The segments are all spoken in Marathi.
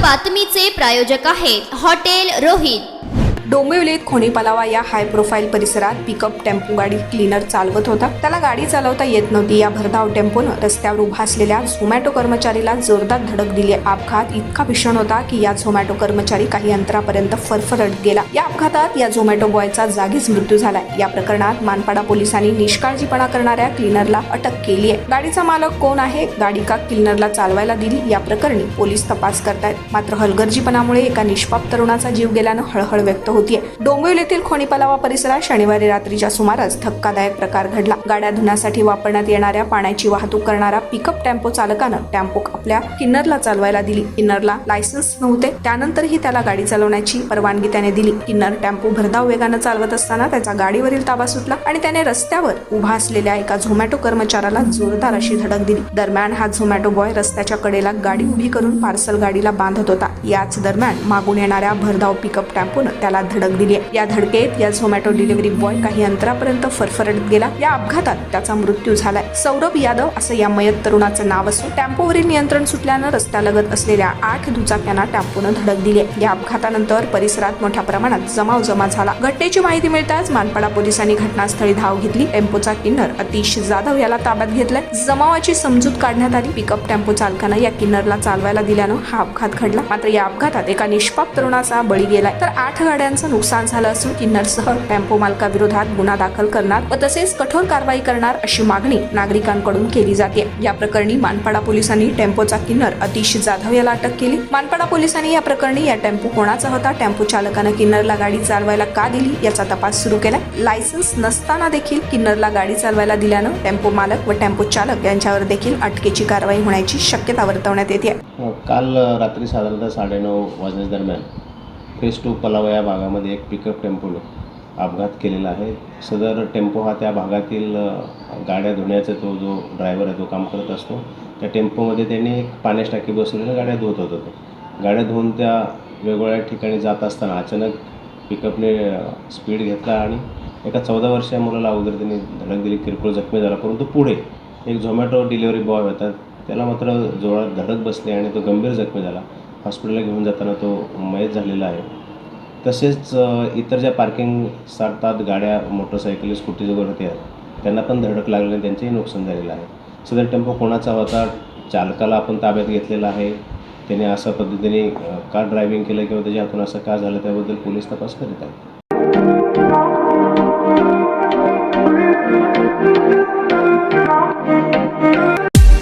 बातमीचे प्रायोजक आहेत हॉटेल रोहित। डोंबिवलीत खोणीपालावा या हाय प्रोफाईल परिसरात पिकअप टेम्पो गाडी क्लीनर चालवत होता। त्याला गाडी चालवता येत नव्हती। या भरधाव टेम्पोनं रस्त्यावर उभा असलेल्या झोमॅटो कर्मचारीला जोरदार धडक दिली। अपघात इतका भीषण होता की या झोमॅटो कर्मचारी काही अंतरापर्यंत फरफरत गेला। या अपघातात या झोमॅटो बॉयचा जागीच मृत्यू झाला। या प्रकरणात मानपाडा पोलिसांनी निष्काळजीपणा करणाऱ्या क्लीनरला अटक केली आहे। गाडीचा मालक कोण आहे, गाडी का क्लीनरला चालवायला दिली, या प्रकरणी पोलीस तपास करतायत। मात्र हलगर्जीपणामुळे एका निष्पाप तरुणाचा जीव गेल्यानं हळहळ व्यक्त होतीये। डोंबिवलीतील खोणीपालावा परिसरात शनिवारी रात्रीच्या सुमारास धक्कादायक प्रकार घडला। गाड्या धुण्यासाठी वापरण्यात येणाऱ्या पाण्याची वाहतूक करणारा पिकअप टेम्पो चालकानं टेम्पो आपल्या किन्नरला चालवायला दिली। किन्नरला लायसन्स नव्हते, त्यानंतरही त्याला गाडी चालवण्याची परवानगी त्याने दिली। किन्नर टेम्पो भरधाव वेगानं चालवत असताना त्याचा गाडीवरील ताबा सुटला आणि त्याने रस्त्यावर उभा असलेल्या एका झोमॅटो कर्मचाऱ्याला जोरदार अशी धडक दिली। दरम्यान हा झोमॅटो बॉय रस्त्याच्या कडेला गाडी उभी करून पार्सल गाडीला बांधत होता। याच दरम्यान मागून येणाऱ्या भरधाव पिकअप टेम्पोनं त्याला धडक दिली। या धडकेत या झोमॅटो डिलिव्हरी बॉय काही अंतरापर्यंत फरफरत गेला। या अपघातात त्याचा मृत्यू झालाय। सौरभ यादव असं या मयत तरुणाचं नाव असून टेम्पोवरील नियंत्रण सुटल्यानं रस्त्यालगत असलेल्या 8 दुचाक्यांना टेम्पोनं धडक दिली। या अपघातानंतर परिसरात मोठ्या प्रमाणात जमा झाला। घटनेची माहिती मिळताच मानपाडा पोलिसांनी घटनास्थळी धाव घेतली। टेम्पोचा किन्नर आतिश जाधव याला ताब्यात घेतलाय। जमावाची समजूत काढण्यात आली। पिकअप टेम्पो चालकानं या किन्नरला चालवायला दिल्यानं हा अपघात घडला। मात्र या अपघातात एका निष्पाप तरुणाचा बळी गेलाय, तर 8 गाड्यांचं नुकसान झालं असून किन्नरसह टेम्पो मालकाविरोधात गुन्हा दाखल करणार व तसेच कठोर कारवाई करणार अशी मागणी नागरिकांकडून केली जाते। या प्रकरणी मानपाडा पोलिसांनी टेम्पोचा किन्नर आतिश जाधव याला अटक केली। मानपाडा पोलिसांनी या प्रकरणी या टेम्पो कोणाचा होता, टेम्पो चालकानं किन्नरला गाडी चालवायला का दिली याचा तपास सुरू केला। लायसन्स नसताना देखील किन्नरला गाडी चालवायला दिल्यानं टेम्पो मालक व टेम्पो चालक यांच्यावर देखील अटकेची कारवाई होण्याची शक्यता वर्तवण्यात येते। काल रात्री साधारणतः 9:30 वाजण्या दरम्यान फेस 2 पलावा या भागामध्ये एक पिकअप टेम्पोने अपघात केलेला आहे। सदर टेम्पो हा त्या भागातील गाड्या धुण्याचा तो जो ड्रायव्हर आहे तो काम करत असतो। त्या टेम्पोमध्ये त्यांनी एक पाण्याची टाकी बसवलेल्या गाड्या धुवत होता। तो गाड्या धुवून त्या वेगवेगळ्या ठिकाणी जात असताना अचानक पिकअपने स्पीड घेतला आणि एका 14 वर्षीय मुलाला अगोदर त्यांनी धडक दिली, किरकोळ जखमी झाला। परंतु पुढे एक झोमॅटो डिलिव्हरी बॉय होता, त्याला मात्र जोरात धडक बसली आणि तो गंभीर जखमी झाला। हॉस्पिटलला घेऊन जाताना तो मयत झालेला आहे। तसेच इतर ज्या पार्किंग साठतात गाड्या, मोटरसायकल, स्कूटीज वगैरे होत्या, त्यांना पण धडक लागल्याने त्यांचेही नुकसान झालेलं आहे। सदर टेम्पो कोणाचा होता, चालकाला आपण ताब्यात घेतलेला आहे। त्याने अशा पद्धतीने का ड्रायव्हिंग केलं किंवा त्याच्या हातून असं का झालं त्याबद्दल पोलीस तपास करीत आहेत।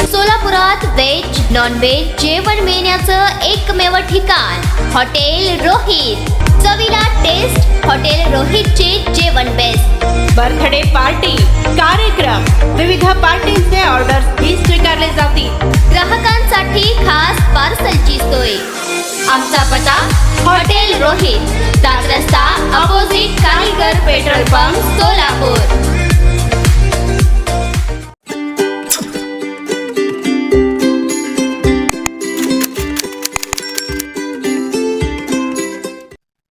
सोलापुरात व्हेज नॉन व्हेज जेवण मिळण्याचं एकमेव ठिकाण हॉटेल रोहित। चवीला टेस्ट, हॉटेल रोहितचे जेवण बेस्ट। बर्थडे पार्टी, कार्यक्रम, विविध पार्टींचे ऑर्डर्स ही स्वीकारले जातील। ग्राहकांसाठी खास पार्सलची सोय। आमचा पत्ता हॉटेल रोहित, दादर रस्ता, अपोजिट कारीगर पेट्रोल पंप, सोलापूर।